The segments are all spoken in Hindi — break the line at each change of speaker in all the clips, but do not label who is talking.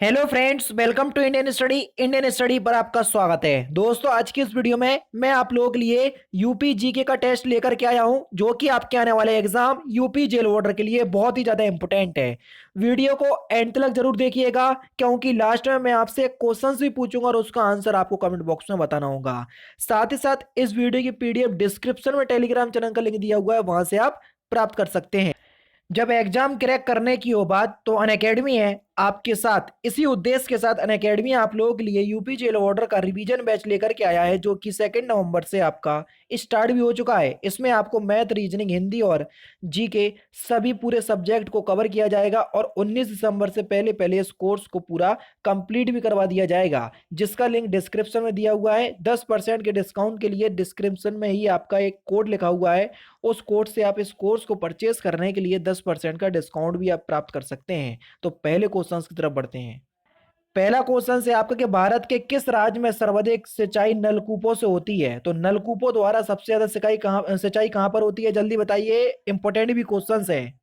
Hello friends, welcome to Indian study पर आपका स्वागत है। दोस्तों, आज की इस वीडियो में मैं आप लोगों के लिए यूपी जीके का टेस्ट लेकर के आया हूं, जो कि आपके आने वाले एग्जाम यूपी जेल वार्डर के लिए बहुत ही ज्यादा इंपॉर्टेंट है। वीडियो को एंड तक जरूर देखिएगा, क्योंकि लास्ट में मैं आपसे क्वेश्चंस भी पूछूंगा और उसका आंसर आपको कमेंट बॉक्स में बताना होगा। साथ ही साथ इस वीडियो की पीडीएफ डिस्क्रिप्शन में टेलीग्राम चैनल का लिंक दिया हुआ है, वहां से आप प्राप्त कर सकते हैं। जब एग्जाम क्रैक करने की हो बात, तो अनअकैडमी है आपके साथ। इसी उद्देश्य के साथ अनअकैडमी आप लोगों के लिए यूपी जेल ऑर्डर का रिवीजन बैच लेकर के आया है, जो कि 2 नवंबर से आपका स्टार्ट भी हो चुका है। इसमें आपको मैथ, रीजनिंग, हिंदी और जी के सभी पूरे सब्जेक्ट को कवर किया जाएगा और 19 दिसंबर से पहले पहले इस कोर्स को पूरा कंप्लीट भी करवा दिया जाएगा, जिसका लिंक डिस्क्रिप्शन में दिया हुआ है। 10% के डिस्काउंट के लिए डिस्क्रिप्शन में ही आपका एक कोड लिखा हुआ है। उस कोड से आप इस कोर्स को परचेस करने के लिए 10% का डिस्काउंट भी आप प्राप्त कर सकते हैं। तो पहले क्वेश्चन की तरफ बढ़ते हैं। पहला क्वेश्चन से आपका कि भारत के किस राज्य में सर्वाधिक सिंचाई नलकूपों से होती है? तो नलकूपों द्वारा सबसे ज्यादा सिंचाई कहां पर होती है, जल्दी बताइए। इंपॉर्टेंट भी क्वेश्चन है।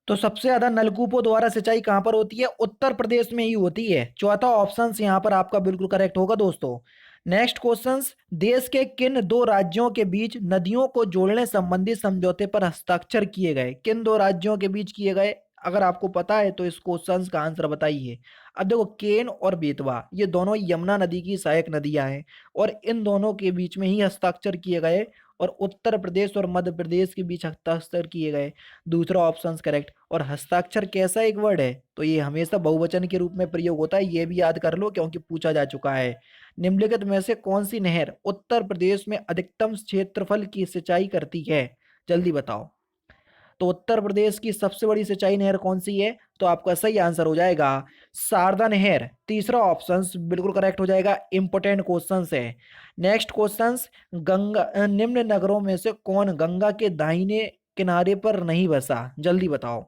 तो सबसे ज्यादा नलकूपों द्वारा सिंचाई कहां पर होती है? उत्तर प्रदेश में ही होती है। चौथा ऑप्शन यहां पर आपका बिल्कुल करेक्ट होगा दोस्तों। नेक्स्ट क्वेश्चन, देश के किन दो राज्यों के बीच नदियों को जोड़ने संबंधी समझौते पर हस्ताक्षर किए गए? किन दो राज्यों के बीच किए गए? अगर आपको पता है तो इस क्वेश्चन का आंसर बताइए। अब देखो, केन और बेतवा ये दोनों यमुना नदी की सहायक नदियां हैं, और इन दोनों के बीच में ही हस्ताक्षर किए गए, और उत्तर प्रदेश और मध्य प्रदेश के बीच हस्ताक्षर किए गए। दूसरा ऑप्शन करेक्ट। और हस्ताक्षर कैसा एक वर्ड है? तो ये हमेशा बहुवचन के रूप में प्रयोग होता है, ये भी याद कर लो क्योंकि पूछा जा चुका है। निम्नलिखित में से कौन सी नहर उत्तर प्रदेश में अधिकतम क्षेत्रफल की सिंचाई करती है? जल्दी बताओ। तो उत्तर प्रदेश की सबसे बड़ी सिंचाई नहर कौन सी है? तो आपका सही आंसर हो जाएगा शारदा नहर। तीसरा ऑप्शन बिल्कुल करेक्ट हो जाएगा। इंपोर्टेंट क्वेश्चन है। नेक्स्ट क्वेश्चन, गंगा निम्न नगरों में से कौन गंगा के दाहिने किनारे पर नहीं बसा? जल्दी बताओ।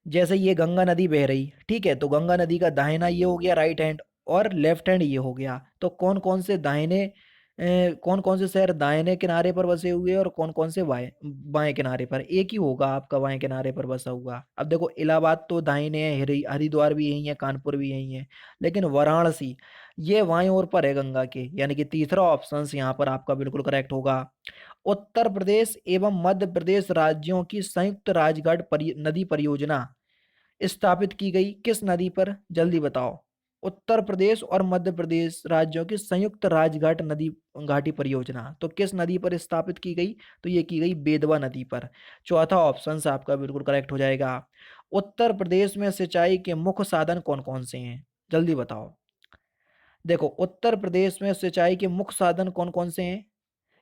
जैसे ये गंगा नदी बह रही, ठीक है, तो गंगा नदी का दाहिना ये हो गया राइट हैंड, और लेफ्ट हैंड ये हो गया। तो कौन कौन से शहर दाहिने किनारे पर बसे हुए हैं और कौन कौन से बाएं बाएं किनारे पर? एक ही होगा आपका बाएं किनारे पर बसा हुआ। अब देखो, इलाहाबाद तो दाहिने है, हरिद्वार भी यही है, कानपुर भी यही है, लेकिन वाराणसी ये बाएं ओर पर है गंगा के, यानी कि तीसरा ऑप्शन यहाँ पर आपका बिल्कुल करेक्ट होगा। उत्तर प्रदेश एवं मध्य प्रदेश राज्यों की संयुक्त नदी परियोजना स्थापित की गई किस नदी पर? जल्दी बताओ। उत्तर प्रदेश और मध्य प्रदेश राज्यों की संयुक्त राजघाट नदी घाटी परियोजना तो किस नदी पर स्थापित की गई? तो ये की गई बेतवा नदी पर। चौथा ऑप्शन आपका बिल्कुल करेक्ट हो जाएगा। उत्तर प्रदेश में सिंचाई के मुख्य साधन कौन कौन से हैं? जल्दी बताओ। देखो, उत्तर प्रदेश में सिंचाई के मुख्य साधन कौन कौन से हैं,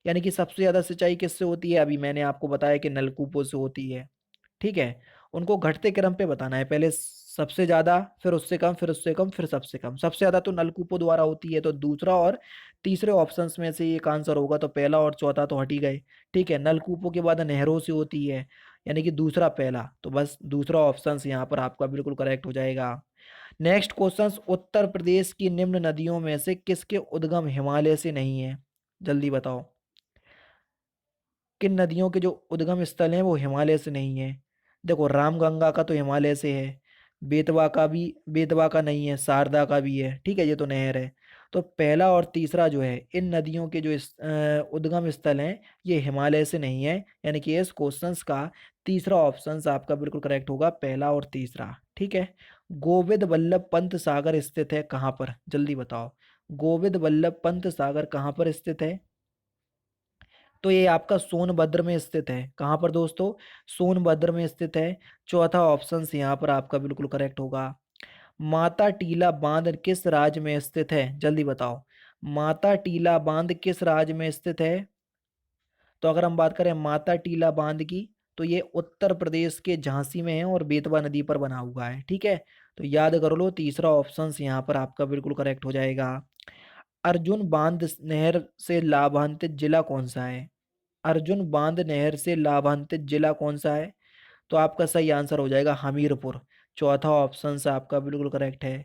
यानी कि सबसे ज्यादा सिंचाई किससे होती है? अभी मैंने आपको बताया कि नलकूपों से होती है, ठीक है। उनको घटते क्रम पे बताना है, पहले सबसे ज्यादा, फिर उससे कम, फिर उससे कम, फिर सबसे कम। सबसे ज्यादा तो नलकूपों द्वारा होती है, तो दूसरा और तीसरे ऑप्शंस में से एक आंसर होगा। तो पहला और चौथा तो हट ही गए, ठीक है। नलकूपों के बाद नहरों से होती है, यानी कि दूसरा पहला, तो बस दूसरा ऑप्शन यहाँ पर आपका बिल्कुल करेक्ट हो जाएगा। नेक्स्ट क्वेश्चन, उत्तर प्रदेश की निम्न नदियों में से किसके उद्गम हिमालय से नहीं है? जल्दी बताओ। किन नदियों के जो उद्गम स्थल हैं वो हिमालय से नहीं है? देखो, रामगंगा का तो हिमालय से है, बेतवा का नहीं है, शारदा का भी है, ठीक है, ये तो नहर है। तो पहला और तीसरा जो है, इन नदियों के जो उद्गम स्थल हैं ये हिमालय से नहीं है, यानी कि इस क्वेश्चंस का तीसरा ऑप्शन आपका बिल्कुल करेक्ट होगा, पहला और तीसरा, ठीक है। गोविंद वल्लभ पंत सागर स्थित है कहाँ पर? जल्दी बताओ। गोविंद वल्लभ पंत सागर कहाँ पर स्थित है? तो ये आपका सोनभद्र में स्थित है। कहाँ पर दोस्तों? सोनभद्र में स्थित है। चौथा ऑप्शन यहाँ पर आपका बिल्कुल करेक्ट होगा। माता टीला बांध किस राज्य में स्थित है? जल्दी बताओ। माता टीला बांध किस राज्य में स्थित है? तो अगर हम बात करें माता टीला बांध की, तो ये उत्तर प्रदेश के झांसी में है और बेतवा नदी पर बना हुआ है, ठीक है। तो याद कर लो, तीसरा ऑप्शन यहाँ पर आपका बिल्कुल करेक्ट हो जाएगा। अर्जुन बांध नहर से लाभान्वित जिला कौन सा है? अर्जुन बांध नहर से लाभान्वित जिला कौन सा है? तो आपका सही आंसर हो जाएगा हमीरपुर। चौथा ऑप्शन से आपका बिल्कुल करेक्ट है।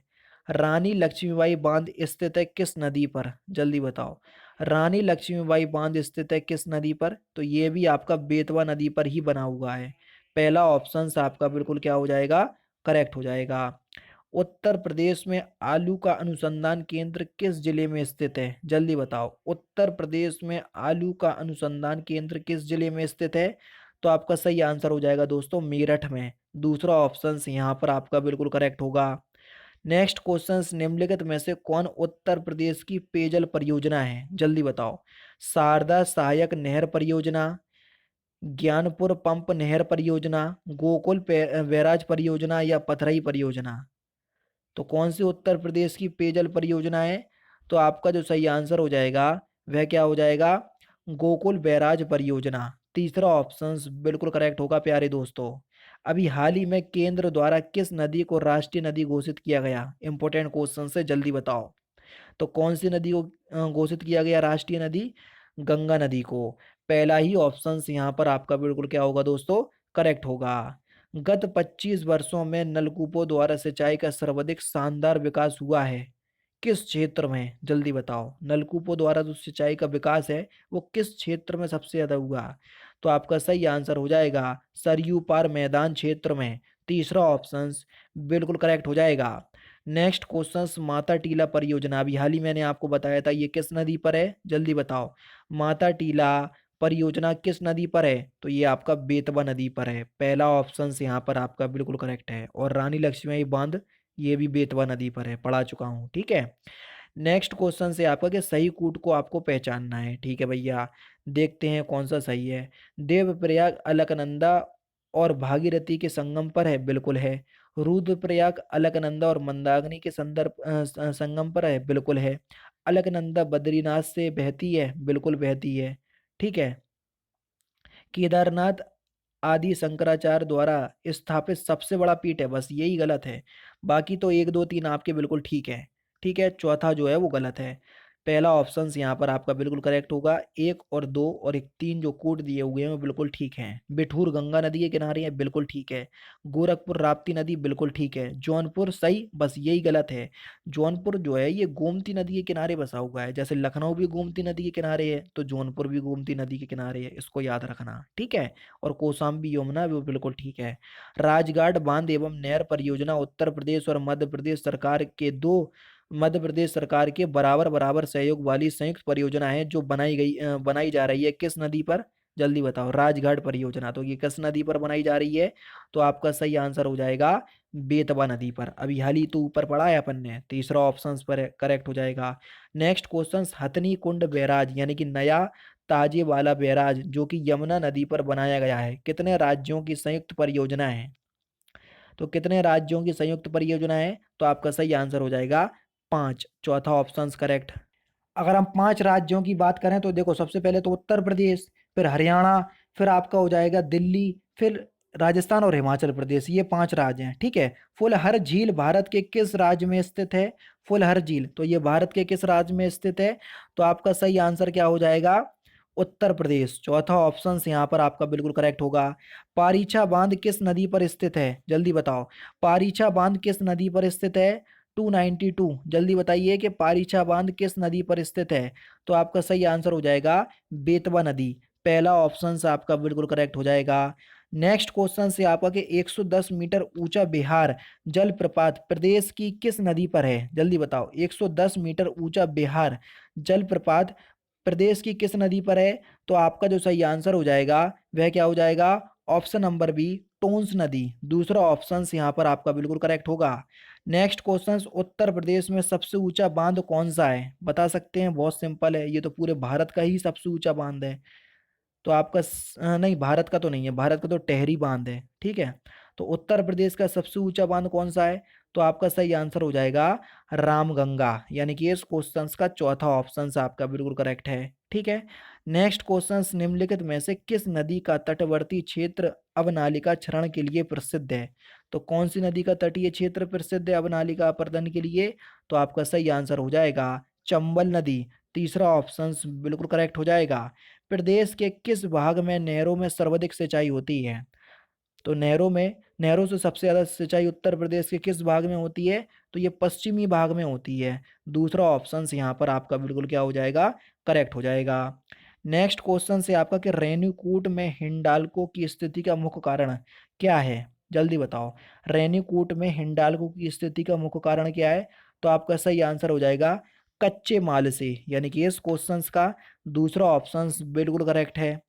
रानी लक्ष्मीबाई बांध स्थित है किस नदी पर? जल्दी बताओ। रानी लक्ष्मीबाई बांध स्थित है किस नदी पर? तो ये भी आपका बेतवा नदी पर ही बना हुआ है। पहला ऑप्शन आपका बिल्कुल क्या हो जाएगा? करेक्ट हो जाएगा। उत्तर प्रदेश में आलू का अनुसंधान केंद्र किस जिले में स्थित है? जल्दी बताओ। उत्तर प्रदेश में आलू का अनुसंधान केंद्र किस जिले में स्थित है? तो आपका सही आंसर हो जाएगा दोस्तों मेरठ में। दूसरा ऑप्शन यहाँ पर आपका बिल्कुल करेक्ट होगा। नेक्स्ट क्वेश्चन, निम्नलिखित में से कौन उत्तर प्रदेश की पेयजल परियोजना है? जल्दी बताओ। शारदा सहायक नहर परियोजना, ज्ञानपुर पंप नहर परियोजना, गोकुल बैराज परियोजना या पथरई परियोजना। तो कौन सी उत्तर प्रदेश की पेयजल परियोजना है? तो आपका जो सही आंसर हो जाएगा वह क्या हो जाएगा? गोकुल बैराज परियोजना। तीसरा ऑप्शन बिल्कुल करेक्ट होगा प्यारे दोस्तों। अभी हाल ही में केंद्र द्वारा किस नदी को राष्ट्रीय नदी घोषित किया गया? इंपॉर्टेंट क्वेश्चन से जल्दी बताओ। तो कौन सी नदी को घोषित किया गया राष्ट्रीय नदी? गंगा नदी को। पहला ही ऑप्शन यहाँ पर आपका बिल्कुल क्या होगा दोस्तों? करेक्ट होगा। गत 25 वर्षों में नलकूपों द्वारा सिंचाई का सर्वाधिक शानदार विकास हुआ है किस क्षेत्र में? जल्दी बताओ। नलकूपों द्वारा जो सिंचाई का विकास है वो किस क्षेत्र में सबसे ज्यादा हुआ? तो आपका सही आंसर हो जाएगा सरयू पार मैदान क्षेत्र में। तीसरा ऑप्शन बिल्कुल करेक्ट हो जाएगा। नेक्स्ट क्वेश्चन, माता टीला परियोजना अभी हाल ही मैंने आपको बताया था ये किस नदी पर है? जल्दी बताओ। माता टीला परियोजना किस नदी पर है? तो ये आपका बेतवा नदी पर है। पहला ऑप्शन यहाँ पर आपका बिल्कुल करेक्ट है। और रानी लक्ष्मीबाई बांध ये भी बेतवा नदी पर है, पढ़ा चुका हूँ, ठीक है। नेक्स्ट क्वेश्चन से आपका कि सही कूट को आपको पहचानना है, ठीक है भैया। देखते हैं कौन सा सही है। देवप्रयाग अलकनंदा और भागीरथी के संगम पर है, बिल्कुल है। रुद्रप्रयाग अलकनंदा और मंदाकिनी के संगम पर है, बिल्कुल है। अलकनंदा बद्रीनाथ से बहती है, बिल्कुल बहती है, ठीक है। केदारनाथ आदि शंकराचार्य द्वारा स्थापित सबसे बड़ा पीठ है, बस यही गलत है। बाकी तो 1 2 3 आपके बिल्कुल ठीक है, ठीक है। चौथा जो है वो गलत है। पहला ऑप्शन यहाँ पर आपका बिल्कुल करेक्ट होगा। 1 और 2 और 3 जो कोड दिए हुए हैं वो बिल्कुल ठीक हैं। बिठूर गंगा नदी के किनारे है, बिल्कुल ठीक है। गोरखपुर राप्ती नदी, बिल्कुल ठीक है। जौनपुर सही, बस यही गलत है। जौनपुर जो है ये गोमती नदी के किनारे बसा हुआ है। जैसे लखनऊ भी गोमती नदी के किनारे है तो जौनपुर भी गोमती नदी के किनारे है, इसको याद रखना, ठीक है। और कौशाम्बी यमुना वो बिल्कुल ठीक है। राजघाट बांध एवं नहर परियोजना उत्तर प्रदेश और मध्य प्रदेश सरकार के बराबर बराबर सहयोग वाली संयुक्त परियोजना है जो बनाई जा रही है किस नदी पर? जल्दी बताओ। राजघाट परियोजना तो ये किस नदी पर बनाई जा रही है? तो आपका सही आंसर हो जाएगा बेतवा नदी पर। अभी हाल ही तो ऊपर पढ़ा है अपन ने, तीसरा ऑप्शन पर करेक्ट हो जाएगा। नेक्स्ट क्वेश्चन, हथनी कुंड बैराज यानी कि नया ताजे वाला बैराज जो कि यमुना नदी पर बनाया गया है, कितने राज्यों की संयुक्त परियोजना है? तो कितने राज्यों की संयुक्त परियोजना है? तो आपका सही आंसर हो जाएगा 5, चौथा ऑप्शन करेक्ट। अगर हम 5 राज्यों की बात करें तो देखो, सबसे पहले तो उत्तर प्रदेश, फिर हरियाणा, फिर आपका हो जाएगा दिल्ली, फिर राजस्थान और हिमाचल प्रदेश, ये 5 राज्य हैं, ठीक है। फुलहर झील भारत के किस राज्य में स्थित है? फुलहर झील तो ये भारत के किस राज्य में स्थित है? तो आपका सही आंसर क्या हो जाएगा? उत्तर प्रदेश। चौथा ऑप्शन यहाँ पर आपका बिल्कुल करेक्ट होगा। पारीछा बांध किस नदी पर स्थित है? जल्दी बताओ। पारीछा बांध किस नदी पर स्थित है? 292, जल्दी बताइए कि पारीछा बांध किस नदी पर स्थित है? तो आपका सही आंसर हो जाएगा बेतवा नदी। पहला ऑप्शन से आपका बिल्कुल करेक्ट हो जाएगा। नेक्स्ट क्वेश्चन से आपका कि 110 मीटर ऊंचा बिहार जलप्रपात प्रदेश की किस नदी पर है? जल्दी बताओ। 110 मीटर ऊंचा बिहार जलप्रपात प्रदेश की किस नदी पर है? तो आपका जो सही आंसर हो जाएगा वह क्या हो जाएगा? ऑप्शन नंबर बी, टोंस नदी। दूसरा ऑप्शन यहाँ पर आपका बिल्कुल करेक्ट होगा। नेक्स्ट क्वेश्चन, उत्तर प्रदेश में सबसे ऊंचा बांध कौन सा है? बता सकते हैं, बहुत सिंपल है, ये तो पूरे भारत का ही सबसे ऊंचा बांध है। तो आपका नहीं, भारत का तो नहीं है, भारत का तो टेहरी बांध है, ठीक है। तो उत्तर प्रदेश का सबसे ऊंचा बांध कौन सा है? तो आपका सही आंसर हो जाएगा रामगंगा, यानी कि इस क्वेश्चन का चौथा ऑप्शन आपका बिल्कुल करेक्ट है, ठीक है। नेक्स्ट क्वेश्चन, निम्नलिखित में से किस नदी का तटवर्ती क्षेत्र अवनालिका क्षरण के लिए प्रसिद्ध है? तो कौन सी नदी का तटीय क्षेत्र प्रसिद्ध है अवनालिका अपर्दन के लिए? तो आपका सही आंसर हो जाएगा चंबल नदी। तीसरा ऑप्शन बिल्कुल करेक्ट हो जाएगा। प्रदेश के किस भाग में नहरों में सर्वाधिक सिंचाई होती है? तो नहरों से सबसे ज्यादा सिंचाई उत्तर प्रदेश के किस भाग में होती है? तो ये पश्चिमी भाग में होती है। दूसरा ऑप्शन यहाँ पर आपका बिल्कुल क्या हो जाएगा? करेक्ट हो जाएगा। नेक्स्ट क्वेश्चन से आपका कि रेणुकूट में हिंडाल्को की स्थिति का मुख्य कारण क्या है? जल्दी बताओ। रेनीकूट में हिंडाल्को की स्थिति का मुख्य कारण क्या है? तो आपका सही आंसर हो जाएगा कच्चे माल से, यानी कि इस क्वेश्चंस का दूसरा ऑप्शन बिल्कुल करेक्ट है।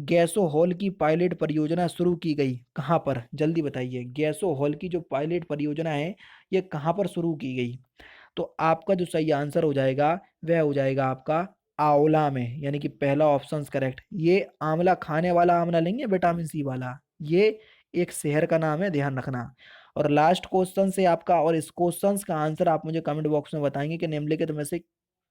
गैसो हॉल की पायलट परियोजना शुरू की गई कहाँ पर? जल्दी बताइए, गैसो हॉल की जो पायलट परियोजना है ये कहाँ पर शुरू की गई? तो आपका जो सही आंसर हो जाएगा वह हो जाएगा आपका आंवला में, यानी कि पहला ऑप्शन करेक्ट। ये आंवला खाने वाला आंवला लेंगे, विटामिन सी वाला। ये एक शहर का नाम है, ध्यान रखना। और लास्ट क्वेश्चन से आपका, और इस क्वेश्चन का आंसर आप मुझे कमेंट बॉक्स में बताएंगे कि निम्नलिखित में से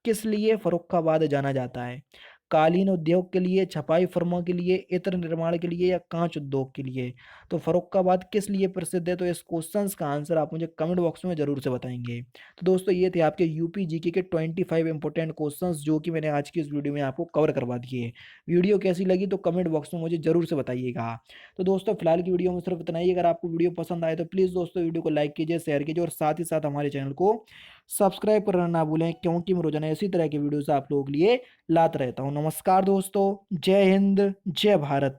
किस लिए फर्रुखाबाद जाना जाता है? कालीन उद्योग के लिए, छपाई फर्मों के लिए, इत्र निर्माण के लिए, या कांच उद्योग के लिए? तो फर्रुखाबाद किस लिए प्रसिद्ध है? तो इस क्वेश्चन का आंसर आप मुझे कमेंट बॉक्स में जरूर से बताएंगे। तो दोस्तों ये थे आपके यूपी जीके के 25 इंपॉर्टेंट क्वेश्चंस जो कि मैंने आज की इस वीडियो में आपको कवर करवा दिए। वीडियो कैसी लगी तो कमेंट बॉक्स में मुझे जरूर से बताइएगा। तो दोस्तों फिलहाल की वीडियो में सिर्फ इतना ही। अगर आपको वीडियो पसंद आए तो प्लीज़ दोस्तों वीडियो को लाइक कीजिए, शेयर कीजिए, और साथ ही साथ हमारे चैनल को सब्सक्राइब करना ना भूलें, क्योंकि मैं रोजाना इसी तरह की वीडियोस आप लोगों के लिए लाता रहता हूँ। नमस्कार दोस्तों, जय हिंद, जय भारत।